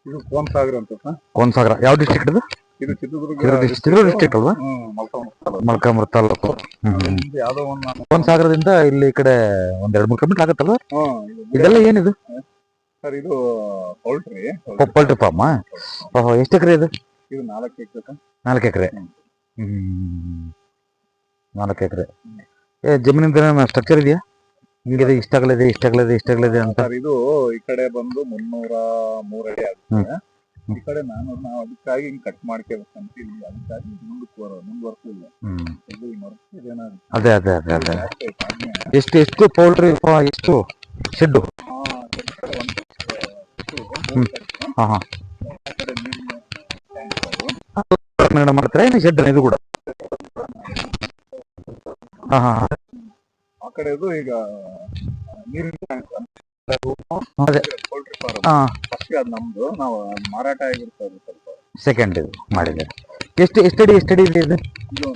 ಇದು ಕೋನಸಾಗರ ಅಂತ ಸರ್. ಕೋನಸಾಗರ ಯಾವ ಡಿಸ್ಟ್ರಿಕ್ಟ್ ಇದು? ಇದು ಚಿತ್ರದುರ್ಗ ಚಿತ್ರದುರ್ಗ ಡಿಸ್ಟ್ರಿಕ್ಟ್ ಅಲ್ವಾ? ಮೊಳಕಾಲ್ಮೂರು ತಾಲೂಕು. ಯಾವ್ದೋ ಒಂದು ಕೋನಸಾಗರದಿಂದ ಇಲ್ಲಿ ಈ ಕಡೆ ಒಂದ್ 2-3 ಕಿಲೋಮೀಟರ್ ಆಗತ್ತಲ್ವಾ? ಇದೆಲ್ಲ ಏನಿದು ಸರ್? ಇದು ಪೌಲ್ಟ್ರಿ ಫಾರ್ಮ್. ಓಹೋ, ಎಷ್ಟು ಎಕರೆ ಇದು? ಇದು 4 ಎಕರೆ. 4 ಎಕರೆ. 4 ಎಕರೆ. ಜಮೀನಿಂದ ಸ್ಟ್ರಕ್ಚರ್ ಇದೆಯಾ? ಹಿಂಗಿದೆ, ಇಷ್ಟಾಗಲಿದೆ ಅಂತ. ಇದು ಈ ಕಡೆ ಬಂದು 303 ಅಡಿ ಆಗುತ್ತೆ. ಈ ಕಡೆ ನಾವು ಅದಕ್ಕಾಗಿ ಹಿಂಗ್ ಕಟ್ ಮಾಡ್ಕೋಬೇಕಂತ ಇಲ್ಲಿ ಅದಕ್ಕಾಗಿ ಮುಂದುವರ್ಸಲಿಲ್ಲ. ಅದೇ ಎಷ್ಟು ಪೌಲ್ಟ್ರಿ, ಎಷ್ಟು ಶೆಡ್? ಮಾಡ್ತಾರೆ ಏನು ಶೆಡ್ ಇದು ಕೂಡ? ಆ ಕಡೆ ಈಗ ನೀರಿನ ಪೌಲ್ಟ್ರಿ ಫಾರ್ಮ್ ಅದು ನಮ್ದು. ನಾವು ಮಾರಾಟ ಆಗಿರ್ತದೆ ಸ್ವಲ್ಪ. ಸೆಕೆಂಡ್ ಇದು ಮಾಡಿದೆ. ಎಷ್ಟಡಿ ಇದೆ ಇದು? ಇದು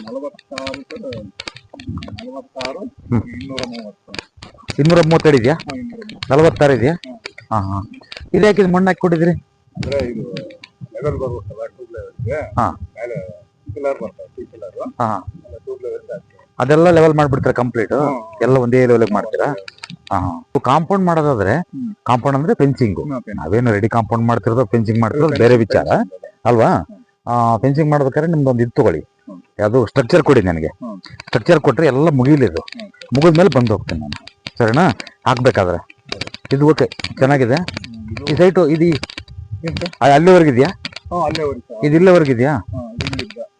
230 ಇದೆಯಾ? 46 ಇದೆಯಾ? ಇದು ಯಾಕೆ ಮಣ್ಣು ಹಾಕಿ ಕೊಟ್ಟಿದ್ರಿ? ಅಂದ್ರೆ ಇದು ಲೆವೆಲ್ ಬರ್ಬೇಕಲ್ಲ, ಟ್ಯೂಬ್ ಲೆವೆಲ್ಗೆ ಮೇಲೆ ಪಿಲ್ಲರ್ ಬರ್ತದೆ, ಟ್ಯೂಬ್ ಲೆವೆಲ್ ಅದೆಲ್ಲ ಲೆವೆಲ್ ಮಾಡ್ಬಿಡ್ತೀರಾ ಕಂಪ್ಲೀಟ್? ಎಲ್ಲ ಒಂದೇ ಲೆವೆಲ್ ಮಾಡ್ತೀರಾ? ಕಾಂಪೌಂಡ್ ಮಾಡೋದಾದ್ರೆ, ಕಾಂಪೌಂಡ್ ಅಂದ್ರೆ ಫೆನ್ಸಿಂಗ್. ನಾವೇನು ರೆಡಿ ಕಾಂಪೌಂಡ್ ಮಾಡ್ತಿರೋದು, ಫೆನ್ಸಿಂಗ್ ಮಾಡ್ತಿರೋದು ಬೇರೆ ವಿಚಾರ ಅಲ್ವಾ? ಫೆನ್ಸಿಂಗ್ ಮಾಡ್ಬೇಕಾದ್ರೆ ನಿಮ್ದೊಂದು ಇದು ತಗೊಳ್ಳಿ, ಯಾವುದು ಸ್ಟ್ರಕ್ಚರ್ ಕೊಡಿ ನನಗೆ. ಸ್ಟ್ರಕ್ಚರ್ ಕೊಟ್ರೆ ಎಲ್ಲ ಮುಗಿಲಿದು, ಮುಗಿದ್ಮೇಲೆ ಬಂದು ಹೋಗ್ತೀನಿ ನಾನು, ಸರಿನಾ? ಹಾಕ್ಬೇಕಾದ್ರೆ ಇದು ಓಕೆ, ಚೆನ್ನಾಗಿದೆ. ಈ ಸೈಟು ಇದು ಅಲ್ಲಿವರೆಗಿದ್ಯಾ? ಇದು ಇಲ್ಲಿವರೆಗಿದ್ಯಾ?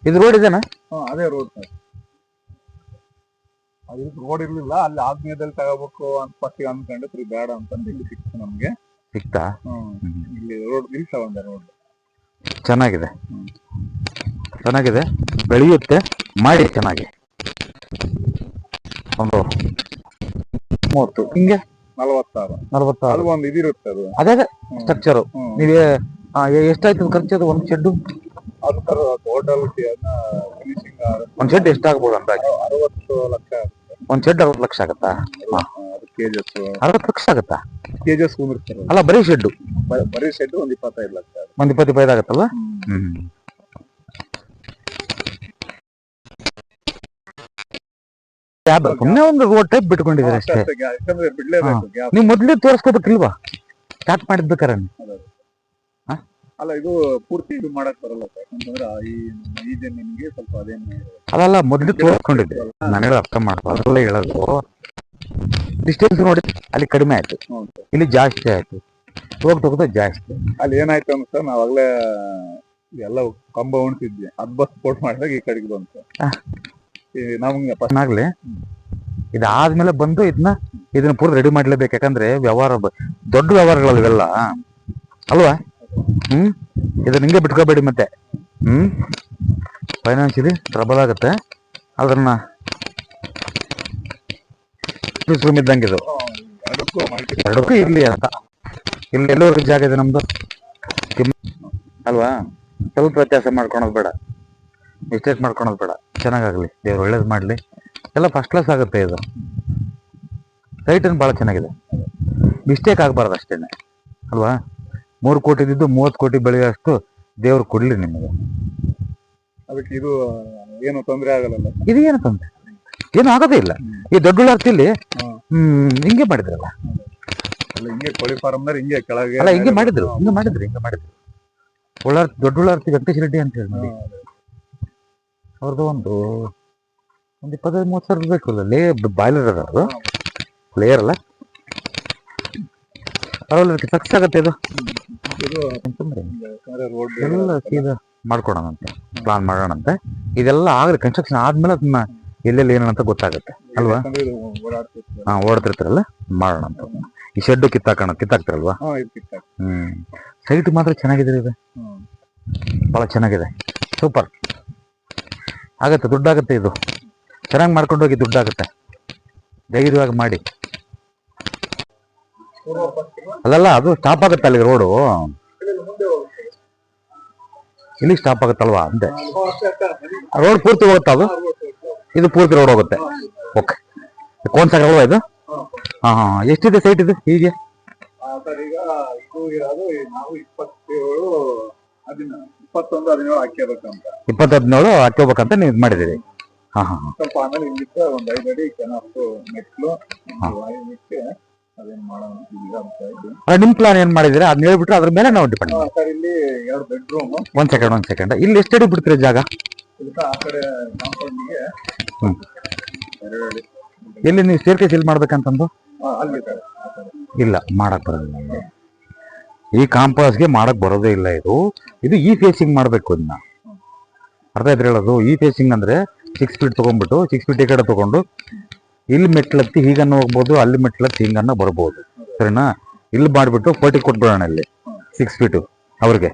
ಇದು ರೋಡ್ ಇದೆನಾ? ಅದೇ ರೋಡ್ ಸರ್. ಅದು ರೋಡ್ ಇರ್ಲಿಲ್ಲ, ಅಲ್ಲಿ ಆದ್ಮೇಲೆ ತಗೋಬೇಕು ಅಂತ ಫಸ್ಟ್ ಅನ್ಕೊಂಡ್ರೆ ಬೇಡ ಅಂತಂದ್ರೆ ಇಲ್ಲಿ ಸಿಕ್ತು ನಮ್ಗೆ. ಸಿಕ್ತಾ? ಇಲ್ಲಿ ರೋಡ್ ಇಲ್ಲಿ ತಗೊಂಡೆ. ರೋಡ್ ಚೆನ್ನಾಗಿದೆ, ಬೆಳೆಯುತ್ತೆ, ಮಾಡಿ ಚೆನ್ನಾಗಿ. ಒಂದು 30 ಹಿಂಗೆ 46 ಅದು ಒಂದು ಇದಿರುತ್ತೆ. ಅದು ಅದೇ ಸ್ಟ್ರಕ್ಚರು. ನೀವೇ ಎಷ್ಟಾಯ್ತು ಖರ್ಚು ಅದು ಒಂದು ಶೆಡ್ಡು? ಅದು ಟೋಟಲ್ ಫಿನಿಶಿಂಗ್ ಒಂದು ಶೆಡ್ ಎಷ್ಟಾಗ್ಬೋದು ಅಂದಾಜು? 60 ಲಕ್ಷ ಆಗುತ್ತೆ. ಒಂದು ಶೆಡ್ 60 ಲಕ್ಷ ಆಗತ್ತಾ? 60 ಲಕ್ಷ ಆಗತ್ತಾ? ಕೇಜಸ್ ಕುಂದಿರ್ತಾರೆ. ಅಲ್ಲ, ಬರೀ ಶೆಡ್ ಒಂದು 25 ಲಕ್ಷ. ಒಂದು 25 ಆಗತ್ತಲ್ವಾ? ಸುಮ್ಮನೆ ಒಂದು ರೋಡ್ ಟೈಪ್ ಬಿಟ್ಕೊಂಡಿದ್ದೀರಿ ಅಷ್ಟೇ. ನೀವು ಮೊದ್ಲೇ ತೋರಿಸ್ಕೋಬೇಕಿಲ್ವಾ ಸ್ಟಾರ್ಟ್ ಮಾಡಿದ್ಬೇಕಾರೆ? ಅಲ್ಲ, ಇದು ಪೂರ್ತಿ ಇದು ಮಾಡಕ್ ಬರಲ್ಲ ಯಾಕಂತಂದ್ರೆ ಈ ಜಮೀನಿಗೆ ಸ್ವಲ್ಪ ಅದೇನು. ಅಲ್ಲ, ಮೊದ್ಲು ತೋರಿಸ್ಕೊಂಡಿದ್ದೆ, ನನಗೆ ಅರ್ಥ ಮಾಡ್ಬಾರ್ದು ಹೇಳೋದು. ಡಿಸ್ಟೆನ್ಸ್ ನೋಡಿ, ಅಲ್ಲಿ ಕಡಿಮೆ ಆಯ್ತು, ಇಲ್ಲಿ ಜಾಸ್ತಿ ಆಯ್ತು, ಹೋಗ್ತಾ ಜಾಸ್ತಿ. ಅಲ್ಲಿ ಏನಾಯ್ತು ಅಂತ ನಾವಾಗ್ಲೇ ಎಲ್ಲ ಕಂಬ ಉಣ್ತಿದ್ವಿ, ಅದ್ ಬಸ್ ಸ್ಪೋರ್ಟ್ ಮಾಡಿದಾಗ ಈ ಕಡೆಗೆ ಬಂತು ನಮ್ಗೆ. ಆಗ್ಲಿ, ಇದಾದ್ಮೇಲೆ ಬಂದು ಇದನ್ನ ಪೂರ್ತಿ ರೆಡಿ ಮಾಡ್ಲೇಬೇಕು. ಯಾಕಂದ್ರೆ ವ್ಯವಹಾರ, ದೊಡ್ಡ ವ್ಯವಹಾರಗಳು ಇವೆಲ್ಲ ಅಲ್ವಾ? ಇದನ್ನ ಹಿಂಗೆ ಬಿಟ್ಕೋಬೇಡಿ ಮತ್ತೆ. ಫೈನಾನ್ಷಿಯಲಿ ಟ್ರಬಲ್ ಆಗುತ್ತೆ. ಅದನ್ನ ಇದ್ದಂಗೆ ಇದು ಎರಡಕ್ಕೂ ಇರ್ಲಿ ಅಂತ. ಇಲ್ಲಿ ಎಲ್ಲವರೆಗೂ ಜಾಗ ಇದೆ ನಮ್ದು ಅಲ್ವಾ? ಸ್ವಲ್ಪ ವ್ಯತ್ಯಾಸ ಮಾಡ್ಕೊಳೋದು ಬೇಡ, ಮಿಸ್ಟೇಕ್ ಮಾಡ್ಕೊಳೋದು ಬೇಡ. ಚೆನ್ನಾಗಾಗ್ಲಿ, ದೇವ್ರು ಒಳ್ಳೇದು ಮಾಡ್ಲಿ. ಎಲ್ಲ ಫಸ್ಟ್ ಕ್ಲಾಸ್ ಆಗುತ್ತೆ. ಇದು ಸೈಟನ್ನು ಭಾಳ ಚೆನ್ನಾಗಿದೆ, ಮಿಸ್ಟೇಕ್ ಆಗಬಾರ್ದು ಅಷ್ಟೇನೆ ಅಲ್ವಾ? 3 ಕೋಟಿ ಇದ್ದು 30 ಕೋಟಿ ಬೆಳೆಯೋಷ್ಟು ದೇವ್ರು ಕೊಡ್ಲಿ ನಿಮಗೆ. ಅದಕ್ಕೆ ಇದು ಏನು ತೊಂದರೆ ಆಗಲ್ಲ. ಇದು ಏನು ತೊಂದರೆ, ಏನು ಆಗೋದೇ ಇಲ್ಲ. ಈ ದೊಡ್ಡ ಹಿಂಗೆ ಮಾಡಿದ್ರಲ್ಲ, ಹಿಂಗೆ ಕೋಳಿ ಫಾರ್ಮ್ ಹಿಂಗೆ ಕೆಳಗೆ ಅಲ್ಲ, ಹಿಂಗೆ ಮಾಡಿದ್ರು. ದೊಡ್ಡ ಉಳ್ಳಾರ್ತಿ ವೆಂಕಟೇಶ್ ರೆಡ್ಡಿ ಅಂತ ಹೇಳಿ ನೋಡಿ, ಅವ್ರದ್ದು ಒಂದು 25-30 ಸಾವಿರ ಬೇಕು. ಬಾಯ್ಲರ್ ಅದ, ಲೇಯರ್ ಅಲ್ಲ, ಸಕ್ಸಸ್ ಆಗತ್ತೆ. ಇದು ಎಲ್ಲ ಸೀದಾ ಮಾಡ್ಕೊಳೋಣಂತೆ, ಪ್ಲಾನ್ ಮಾಡೋಣಂತೆ. ಇದೆಲ್ಲ ಆಗಲಿ, ಕನ್ಸ್ಟ್ರಕ್ಷನ್ ಆದ್ಮೇಲೆ ಅದನ್ನ ಎಲ್ಲೆಲ್ಲಿ ಏನಂತ ಗೊತ್ತಾಗುತ್ತೆ ಅಲ್ವಾ? ಓಡ್ತಿರ್ತಾರಲ್ಲ, ಮಾಡೋಣ ಅಂತ. ಈ ಶೆಡ್ ಕಿತ್ತಾಕ್ತಾರಲ್ವಾ? ಸೈಟ್ ಮಾತ್ರ ಚೆನ್ನಾಗಿದೆ, ಇದು ಬಹಳ ಚೆನ್ನಾಗಿದೆ, ಸೂಪರ್ ಆಗತ್ತೆ. ದುಡ್ಡಾಗತ್ತೆ, ಇದು ಚೆನ್ನಾಗಿ ಮಾಡ್ಕೊಂಡು ಹೋಗಿ ದುಡ್ಡಾಗತ್ತೆ. ಧೈರ್ಯವಾಗಿ ಮಾಡಿ. ಅಲ್ಲಲ್ಲ, ಅದು ಸ್ಟಾಪ್ ಆಗುತ್ತೆ ಅಲ್ಲಿ ರೋಡು, ಇಲ್ಲಿ ಸ್ಟಾಪ್ ಆಗುತ್ತಲ್ವಾ ಅಂತೆ. ರೋಡ್ ಪೂರ್ತಿ ಹೋಗುತ್ತಾ? ಅದು ಇದು ಪೂರ್ತಿ ರೋಡ್ ಹೋಗುತ್ತೆ. ಓಕೆ, ಕೋನಸಾಗರ ಅಲ್ವಾ ಇದು? ಎಷ್ಟಿದೆ ಸೈಟ್ ಇದು? ಹೀಗೆ ಸರ್ ಈಗ ಇದು ಇರೋದು ನಾವು 21-17 ಹಾಕ್ಯಬೇಕಂತ 20-17 ಹಾಕೋಬೇಕಂತ ನೀವು ಇದು ಮಾಡಿದಿರಿ. ಹಾ ಹಾ ಸ್ವಲ್ಪ ಆಮೇಲೆ ಇಲ್ಲಿಂದ ಒಂದ್ 5 ಅಡಿ ಚೆನ್ನಾಗಿ ಮೆಟ್ಲು ವಾಯು ಬಿಟ್ಟು ಅದೇನ್ ಮಾಡೋಣ ಈಗ ಅಂತ ಇದ್ದು. ನಿಮ್ ಪ್ಲಾನ್ ಏನ್ ಮಾಡಿದಿರಿ ಅದನ್ನ ಹೇಳ್ಬಿಟ್ರೆ ಅದ್ರ ಮೇಲೆ ನಾವು ಡಿಪೆಂಡ್. ಸರ್ ಇಲ್ಲಿ 2 ಬೆಡ್ರೂಮ್. ಒಂದ್ ಸೆಕೆಂಡ್ ಇಲ್ಲಿ ಎಷ್ಟು ಅಡಿ ಬಿಡ್ತೀರಿ ಜಾಗ? ಇದಕ್ಕ ಆ ಕಡೆ ಕಾಂಪೌಂಡ್ಗೆ 2 ಅಡಿ. ಎಲ್ಲಿ ನೀವು ಸ್ಟೇರ್ಕೇಸ್ ಇಲ್ಲಿ ಮಾಡ್ಬೇಕಂತಂದು? ಅಲ್ಲಿ ಸರ್ ಇಲ್ಲ, ಮಾಡಕ್ ಬರೋದಿಲ್ಲ ನಮ್ಗೆ. ಈ ಕಾಂಪೌಂಡ್ಸ್ಗೆ ಮಾಡಕ್ ಬರೋದೇ ಇಲ್ಲ. ಇದು ಈ ಫೇಸಿಂಗ್ ಮಾಡ್ಬೇಕು. ಇದನ್ನ ಅರ್ಥ ಆಯ್ತು ಹೇಳೋದು. ಈ ಫೇಸಿಂಗ್ ಅಂದ್ರೆ 6 ಫೀಟ್ ತಗೊಂಡ್ಬಿಟ್ಟು 6 ಫೀಟ್ ಈ ಕಡೆ ತಗೊಂಡು ಇಲ್ಲಿ ಮೆಟ್ಲತ್ತಿ ಹೀಗನ್ನ ಹೋಗ್ಬೋದು, ಅಲ್ಲಿ ಮೆಟ್ಲತ್ತಿ ಹಿಂಗನ್ನ ಬರ್ಬೋದು. ಸರಿನಾ? ಇಲ್ಲಿ ಮಾಡ್ಬಿಟ್ಟು 40 ಕೊಟ್ಬಿಡೋಣ ಇಲ್ಲಿ 6 ಫೀಟು ಅವ್ರಿಗೆ.